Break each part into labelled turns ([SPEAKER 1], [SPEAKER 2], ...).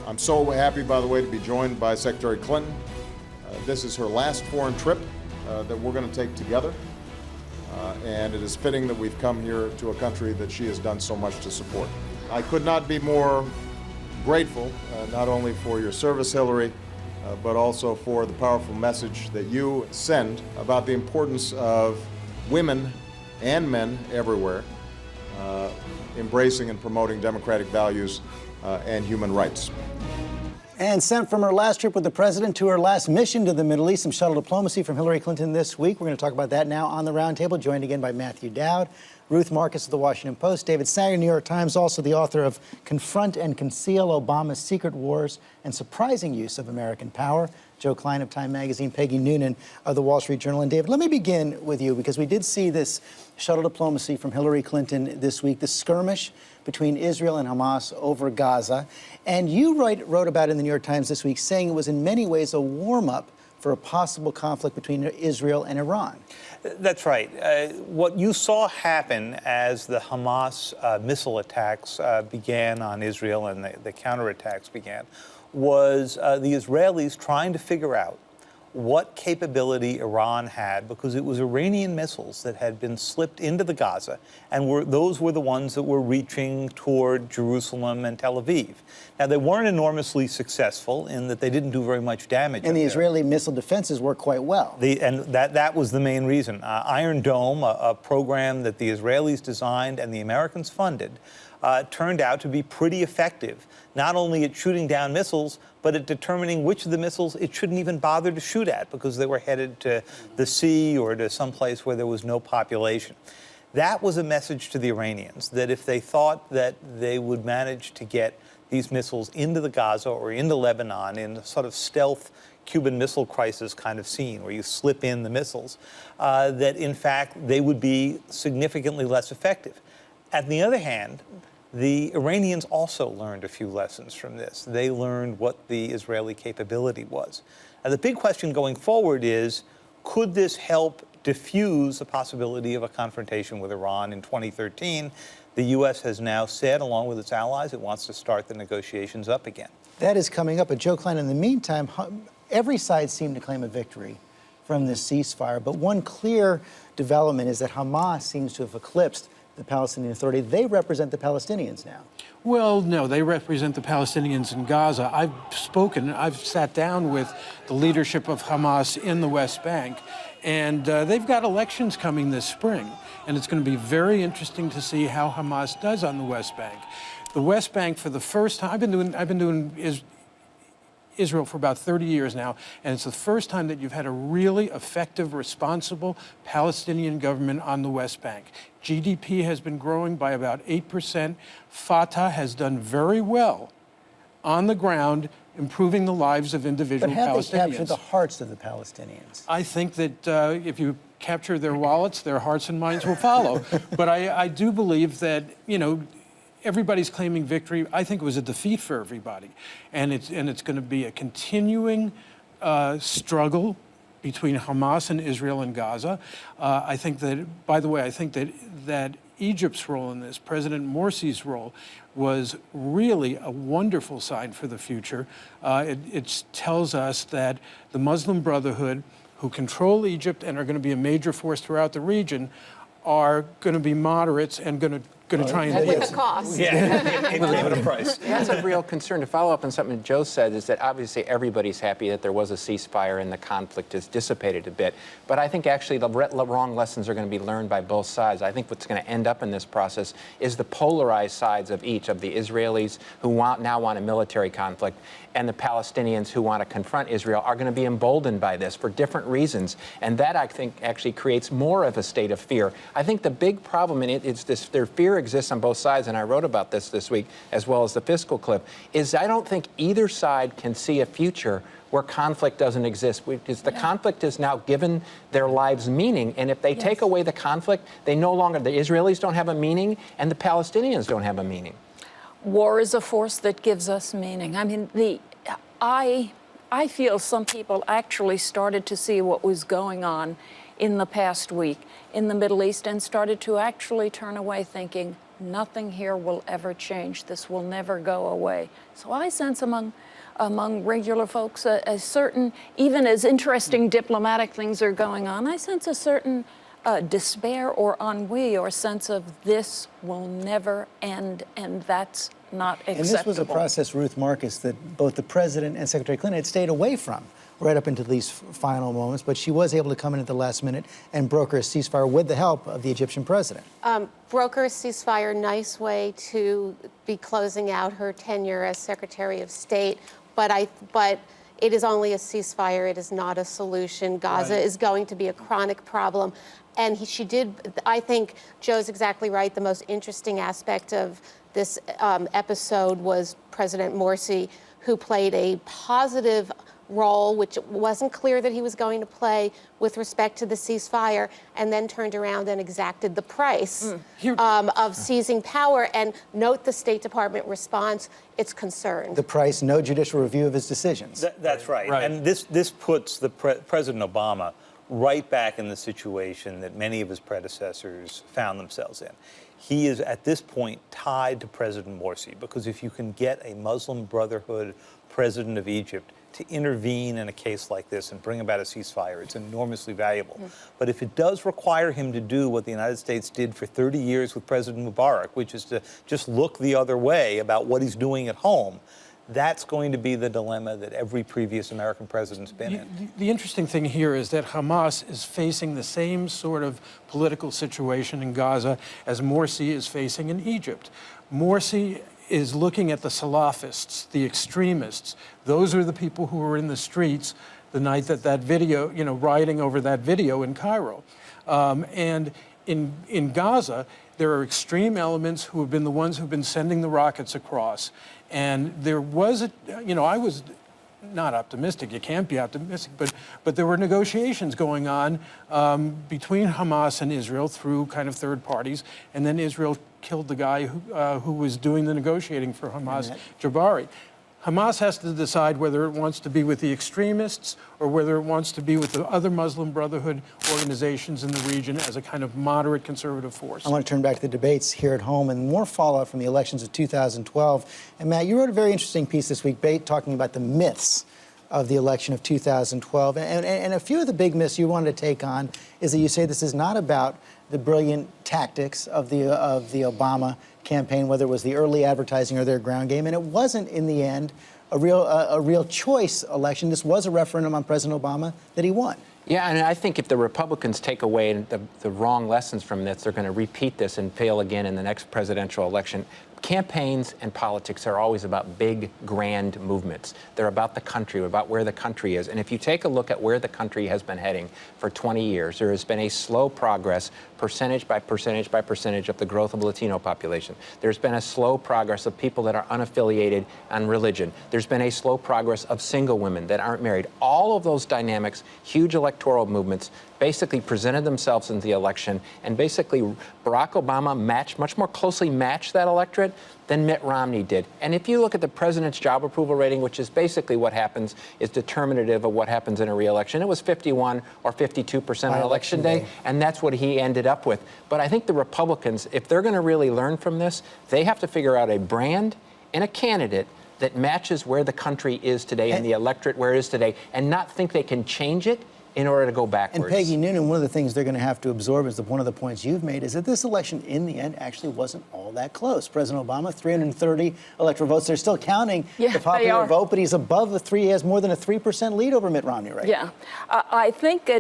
[SPEAKER 1] I'm so happy, by the way, to be joined by Secretary Clinton. This is her last foreign trip that we're going to take together. And it is fitting that we've come here to a country that she has done so much to support. I could not be more grateful, not only for your service, Hillary, but also for the powerful message that you send about the importance of women and men everywhere embracing and promoting democratic values and human rights.
[SPEAKER 2] And sent from her last trip with the president to her last mission to the Middle East, some shuttle diplomacy from Hillary Clinton this week. We're going to talk about that now on the Roundtable, joined again by Matthew Dowd, Ruth Marcus of the Washington Post, David Sanger, New York Times, also the author of Confront and Conceal Obama's Secret Wars and Surprising Use of American Power, Joe Klein of Time Magazine, Peggy Noonan of the Wall Street Journal. And David, let me begin with you, because we did see this shuttle diplomacy from Hillary Clinton this week, the skirmish between Israel and Hamas over Gaza. And you wrote about it in the New York Times this week, saying it was in many ways a warm-up for a possible conflict between Israel and Iran.
[SPEAKER 3] That's right. What you saw happen as the Hamas missile attacks began on Israel and the counterattacks began was the Israelis trying to figure out what capability Iran had, because it was Iranian missiles that had been slipped into the Gaza, and those were the ones that were reaching toward Jerusalem and Tel Aviv. Now, they weren't enormously successful in that they didn't do very much damage.
[SPEAKER 2] And the Israeli missile defenses worked quite well.
[SPEAKER 3] And that was the main reason. Iron Dome, a program that the Israelis designed and the Americans funded, turned out to be pretty effective, not only at shooting down missiles, but at determining which of the missiles it shouldn't even bother to shoot at because they were headed to the sea or to some place where there was no population. That was a message to the Iranians, that if they thought that they would manage to get these missiles into the Gaza or into Lebanon in a sort of stealth Cuban Missile Crisis kind of scene where you slip in the missiles, that in fact they would be significantly less effective. On the other hand, the Iranians also learned a few lessons from this. They learned what the Israeli capability was. Now, the big question going forward is, could this help diffuse the possibility of a confrontation with Iran in 2013? The U.S. has now said, along with its allies, it wants to start the negotiations up again.
[SPEAKER 2] That is coming up. But Joe Klein, in the meantime, every side seemed to claim a victory from this ceasefire. But one clear development is that Hamas seems to have eclipsed the Palestinian Authority. They represent the Palestinians now.
[SPEAKER 4] Well, no, they represent the Palestinians in Gaza. I've sat down with the leadership of Hamas in the West Bank, and they've got elections coming this spring. And it's going to be very interesting to see how Hamas does on the West Bank. The West Bank, for the first time, I've been doing Israel for about 30 years now, and it's the first time that you've had a really effective, responsible Palestinian government on the West Bank. GDP has been growing by about 8%. Fatah has done very well on the ground, improving the lives of individual Palestinians.
[SPEAKER 2] But have they captured the hearts of the Palestinians?
[SPEAKER 4] I think that if you capture their wallets, their hearts and minds will follow. But I do believe that, everybody's claiming victory. I think it was a defeat for everybody. And it's going to be a continuing struggle between Hamas and Israel and Gaza. I think that, by the way, that Egypt's role in this, President Morsi's role, was really a wonderful sign for the future. It tells us that the Muslim Brotherhood, who control Egypt and are going to be a major force throughout the region, are going to be moderates and going to try and
[SPEAKER 5] with the cost.
[SPEAKER 3] Yeah, it came at a price.
[SPEAKER 6] That's a real concern. To follow up on something Joe said is that obviously everybody's happy that there was a ceasefire and the conflict has dissipated a bit. But I think actually the wrong lessons are going to be learned by both sides. I think what's going to end up in this process is the polarized sides of each, of the Israelis who now want a military conflict and the Palestinians who want to confront Israel are going to be emboldened by this for different reasons. And that, I think, actually creates more of a state of fear. I think the big problem in it is their fear exists on both sides, and I wrote about this week, as well as the fiscal clip, is I don't think either side can see a future where conflict doesn't exist. Because the conflict has now given their lives meaning, and if they take away the conflict, the Israelis don't have a meaning, and the Palestinians don't have a meaning.
[SPEAKER 5] War is a force that gives us meaning. I mean, I feel some people actually started to see what was going on in the past week in the Middle East and started to actually turn away thinking, nothing here will ever change. This will never go away. So I sense among regular folks a certain, even as interesting diplomatic things are going on, I sense a certain despair or ennui or sense of this will never end, and that's not acceptable.
[SPEAKER 2] And this was a process, Ruth Marcus, that both the president and Secretary Clinton had stayed away from right up into these final moments, but she was able to come in at the last minute and broker a ceasefire with the help of the Egyptian president.
[SPEAKER 7] Broker a ceasefire, nice way to be closing out her tenure as Secretary of State, but it is only a ceasefire, it is not a solution. Gaza is going to be a chronic problem. And I think Joe's exactly right. The most interesting aspect of this episode was President Morsi, who played a positive role, which it wasn't clear that he was going to play with respect to the ceasefire, and then turned around and exacted the price of seizing power. And note the State Department response, it's concerned.
[SPEAKER 2] The price, no judicial review of his decisions.
[SPEAKER 3] That's right. And this puts President Obama right back in the situation that many of his predecessors found themselves in. He is, at this point, tied to President Morsi, because if you can get a Muslim Brotherhood president of Egypt to intervene in a case like this and bring about a ceasefire, it's enormously valuable. But if it does require him to do what the United States did for 30 years with President Mubarak, which is to just look the other way about what he's doing at home, that's going to be the dilemma that every previous American president's been in.
[SPEAKER 4] The interesting thing here is that Hamas is facing the same sort of political situation in Gaza as Morsi is facing in Egypt. Morsi is looking at the Salafists, the extremists. Those are the people who were in the streets the night that video, rioting over that video in Cairo. And in Gaza, there are extreme elements who have been the ones who've been sending the rockets across. And there was, I was not optimistic, you can't be optimistic, but there were negotiations going on between Hamas and Israel through kind of third parties, and then Israel killed the guy who was doing the negotiating for Hamas, Jabari. Hamas has to decide whether it wants to be with the extremists or whether it wants to be with the other Muslim Brotherhood organizations in the region as a kind of moderate conservative force.
[SPEAKER 2] I want to turn back to the debates here at home and more fallout from the elections of 2012. And Matt, you wrote a very interesting piece this week, talking about the myths of the election of 2012. And a few of the big myths you wanted to take on is that you say this is not about the brilliant tactics of the Obama campaign, whether it was the early advertising or their ground game, and it wasn't in the end a real choice election. This was a referendum on President Obama that he won.
[SPEAKER 6] Yeah, and I think if the Republicans take away the wrong lessons from this, they're going to repeat this and fail again in the next presidential election. Campaigns and politics are always about big, grand movements. They're about the country, about where the country is. And if you take a look at where the country has been heading for 20 years, there has been a slow progress, percentage by percentage by percentage, of the growth of the Latino population. There's been a slow progress of people that are unaffiliated on religion. There's been a slow progress of single women that aren't married. All of those dynamics, huge electoral movements, basically presented themselves in the election, and basically Barack Obama much more closely matched that electorate than Mitt Romney did. And if you look at the president's job approval rating, which is basically what happens, is determinative of what happens in a re-election, it was 51 or 52% on election day, and that's what he ended up with. But I think the Republicans, if they're going to really learn from this, they have to figure out a brand and a candidate that matches where the country is today and the electorate where it is today, and not think they can change it in order to go backwards.
[SPEAKER 2] And Peggy, Noonan, one of the things they're going to have to absorb is one of the points you've made is that this election, in the end, actually wasn't all that close. President Obama, 330 electoral votes. They're still counting the popular vote, but he's above the three. He has more than a 3% lead over Mitt Romney right now.
[SPEAKER 5] I think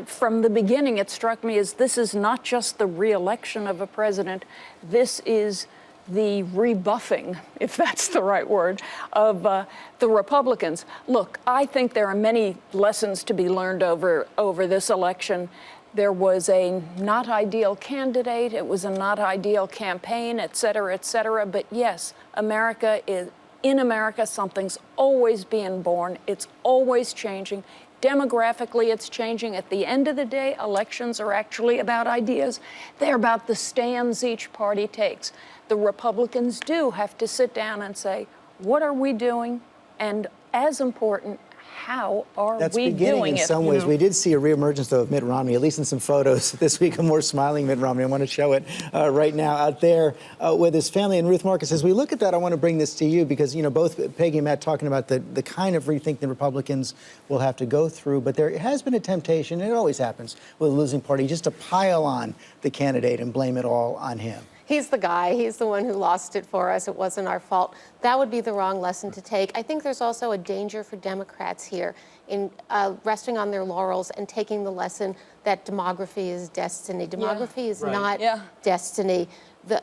[SPEAKER 5] from the beginning, it struck me as this is not just the re-election of a president. This is the rebuffing, if that's the right word, of the Republicans. Look, I think there are many lessons to be learned over this election. There was a not ideal candidate, it was a not ideal campaign, et cetera, but yes, in America, something's always being born, it's always changing. Demographically, it's changing. At the end of the day, elections are actually about ideas. They're about the stands each party takes. The Republicans do have to sit down and say, what are we doing? And as important, how are
[SPEAKER 2] That's
[SPEAKER 5] we
[SPEAKER 2] beginning
[SPEAKER 5] doing
[SPEAKER 2] in
[SPEAKER 5] it?
[SPEAKER 2] some ways. We did see a reemergence, though, of Mitt Romney, at least in some photos this week, a more smiling Mitt Romney. I want to show it right now out there with his family. And Ruth Marcus, as we look at that, I want to bring this to you because, you know, both Peggy and Matt talking about the kind of rethink the Republicans will have to go through. But there has been a temptation, and it always happens with a losing party, just to pile on the candidate and blame it all on him.
[SPEAKER 7] He's the guy. He's the one who lost it for us. It wasn't our fault. That would be the wrong lesson to take. I think there's also a danger for Democrats here in resting on their laurels and taking the lesson that demography is destiny. Demography is not destiny.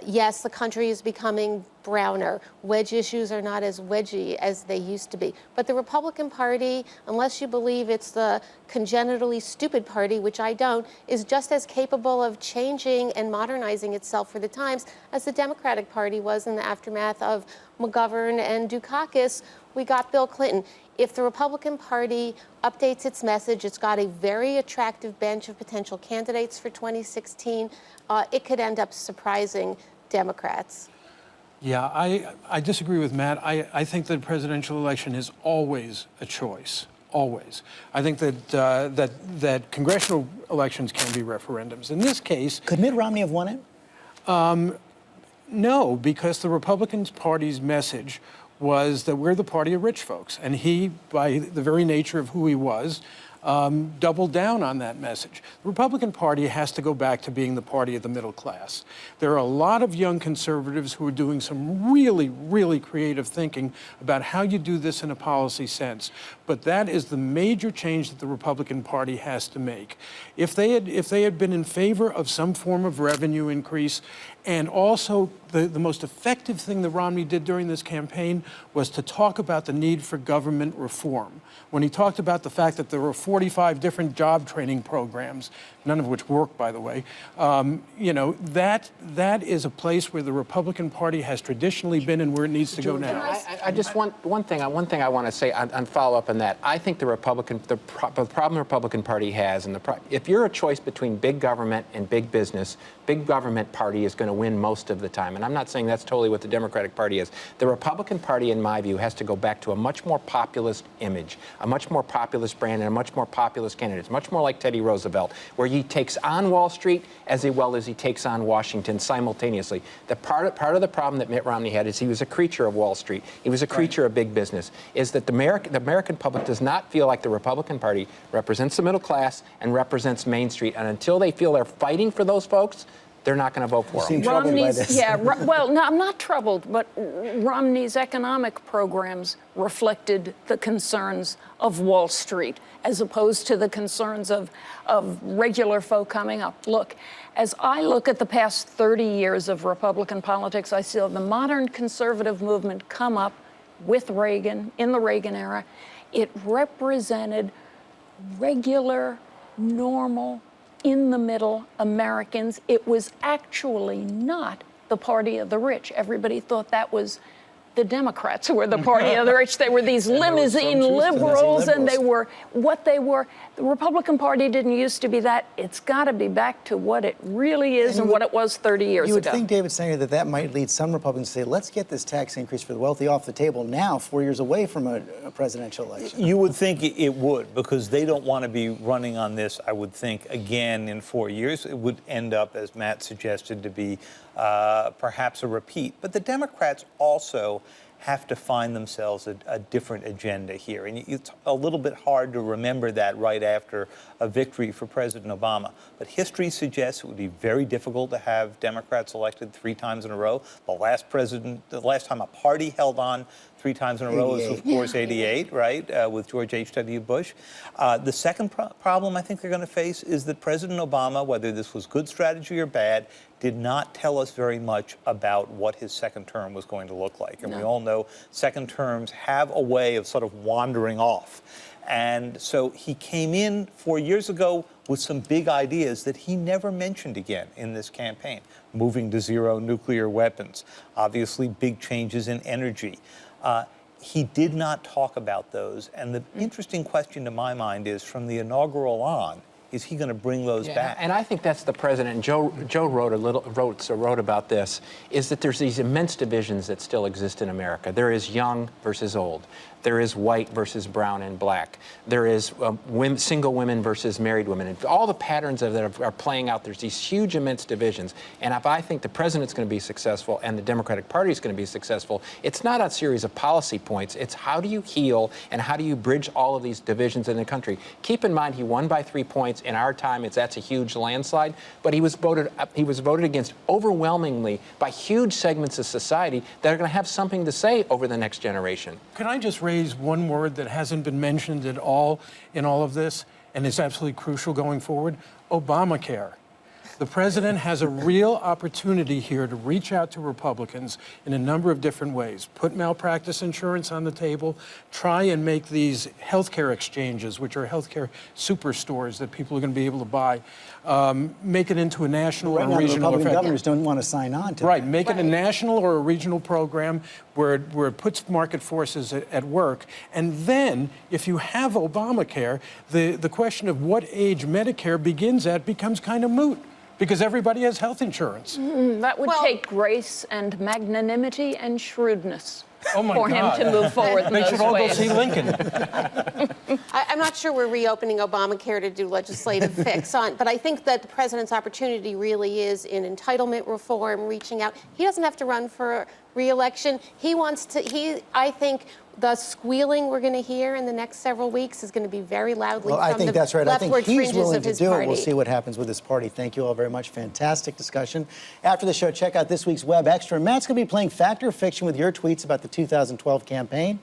[SPEAKER 7] Yes, the country is becoming browner. Wedge issues are not as wedgy as they used to be. But the Republican Party, unless you believe it's the congenitally stupid party, which I don't, is just as capable of changing and modernizing itself for the times as the Democratic Party was in the aftermath of McGovern and Dukakis. We got Bill Clinton. If the Republican Party updates its message, it's got a very attractive bench of potential candidates for 2016. It could end up surprising Democrats.
[SPEAKER 4] Yeah, I disagree with Matt. I think that presidential election is always a choice, always. I think that that congressional elections can be referendums. In this case,
[SPEAKER 2] Could Mitt Romney have won it?
[SPEAKER 4] no, because the Republican Party's message was that we're the party of rich folks. And he, by the very nature of who he was, doubled down on that message. The Republican Party has to go back to being the party of the middle class. There are a lot of young conservatives who are doing some really, really creative thinking about how you do this in a policy sense. But that is the major change that the Republican Party has to make. If they had been in favor of some form of revenue increase, and also the most effective thing that Romney did during this campaign was to talk about the need for government reform. When he talked about the fact that there were 45 different job training programs, none of which work, by the way, you know, that is a place where the Republican Party has traditionally been and where it needs to go now.
[SPEAKER 6] I just want one thing I want to say on follow up on that. I think the problem the Republican Party has, and if you're a choice between big government and big business, big government party is going to win most of the time. And I'm not saying that's totally what the Democratic Party is. The Republican Party, in my view, has to go back to a much more populist image, a much more populist brand, and a much more populist candidate. Much more like Teddy Roosevelt, where he takes on Wall Street as well as he takes on Washington simultaneously. The part of the problem that Mitt Romney had is he was a creature of Wall Street. He was a creature of big business. Is that the American public does not feel like the Republican Party represents the middle class and represents Main Street, and until they feel they're fighting for those folks, they're not going to vote for him.
[SPEAKER 5] Romney's, well, no, I'm not troubled, but Romney's economic programs reflected the concerns of Wall Street as opposed to the concerns of regular folk coming up. Look, as I look at the past 30 years of Republican politics, I see the modern conservative movement come up with Reagan, in the Reagan era. It represented regular, normal, in-the-middle Americans. It was actually not the party of the rich. Everybody thought that was the Democrats who were the party of the rich. They were these limousine liberals, and they were what they were. The Republican Party didn't used to be that. It's got to be back to what it really is and what it was 30 years ago.
[SPEAKER 2] You would think, David Sanger, that might lead some Republicans to say, let's get this tax increase for the wealthy off the table now, 4 years away from a presidential election.
[SPEAKER 3] You would think it would, because they don't want to be running on this, I would think, again in 4 years. It would end up, as Matt suggested, to be perhaps a repeat. But the Democrats also have to find themselves a different agenda here. And it's a little bit hard to remember that right after a victory for President Obama. But history suggests it would be very difficult to have Democrats elected 3 times in a row. The last time a party held on 3 times in a row was, of course, 88, right, with George H.W. Bush. The second problem I think they're going to face is that President Obama, whether this was good strategy or bad, did not tell us very much about what his second term was going to look like. And we all know second terms have a way of sort of wandering off. And so he came in 4 years ago with some big ideas that he never mentioned again in this campaign. Moving to zero nuclear weapons, obviously big changes in energy. He did not talk about those. And the interesting question to my mind is, from the inaugural on, is he going to bring those back?
[SPEAKER 6] And I think that's the president. And Joe wrote about this, is that there's these immense divisions that still exist in America. There is young versus old. There is white versus brown and black. There is single women versus married women. And all the patterns that are playing out, there's these huge, immense divisions. And if I think the president's going to be successful and the Democratic Party is going to be successful, it's not a series of policy points. It's how do you heal and how do you bridge all of these divisions in the country. Keep in mind, he won by 3 points. In our time, that's a huge landslide. But he was voted against overwhelmingly by huge segments of society that are going to have something to say over the next generation.
[SPEAKER 4] Can I just raise one word that hasn't been mentioned at all in all of this, and is absolutely crucial going forward? Obamacare. The president has a real opportunity here to reach out to Republicans in a number of different ways. Put malpractice insurance on the table, try and make these healthcare exchanges, which are healthcare superstores that people are going to be able to buy, make it into a national
[SPEAKER 2] Right
[SPEAKER 4] or
[SPEAKER 2] now, the
[SPEAKER 4] regional
[SPEAKER 2] Republican
[SPEAKER 4] effect.
[SPEAKER 2] governors don't want to sign on to
[SPEAKER 4] Right,
[SPEAKER 2] that.
[SPEAKER 4] make it a national or a regional program where it puts market forces at work. And then, if you have Obamacare, the question of what age Medicare begins at becomes kind of moot, because everybody has health insurance.
[SPEAKER 5] That would take grace and magnanimity and shrewdness
[SPEAKER 4] Oh my
[SPEAKER 5] for
[SPEAKER 4] God.
[SPEAKER 5] him to move forward in
[SPEAKER 4] They
[SPEAKER 5] those
[SPEAKER 4] should all go
[SPEAKER 5] ways.
[SPEAKER 4] see Lincoln.
[SPEAKER 7] I'm not sure we're reopening Obamacare to do legislative fix on, but I think that the president's opportunity really is in entitlement reform, reaching out. He doesn't have to run for re-election. I think the squealing we're going to hear in the next several weeks is going to be very loudly
[SPEAKER 2] Well, I
[SPEAKER 7] from
[SPEAKER 2] think
[SPEAKER 7] the
[SPEAKER 2] that's right. I think
[SPEAKER 7] leftward
[SPEAKER 2] he's
[SPEAKER 7] fringes
[SPEAKER 2] willing
[SPEAKER 7] of
[SPEAKER 2] to
[SPEAKER 7] his
[SPEAKER 2] do
[SPEAKER 7] party.
[SPEAKER 2] it. We'll see what happens with his party. Thank you all very much. Fantastic discussion. After the show, check out this week's Web Extra. Matt's going to be playing Fact or Fiction with your tweets about the 2012 campaign.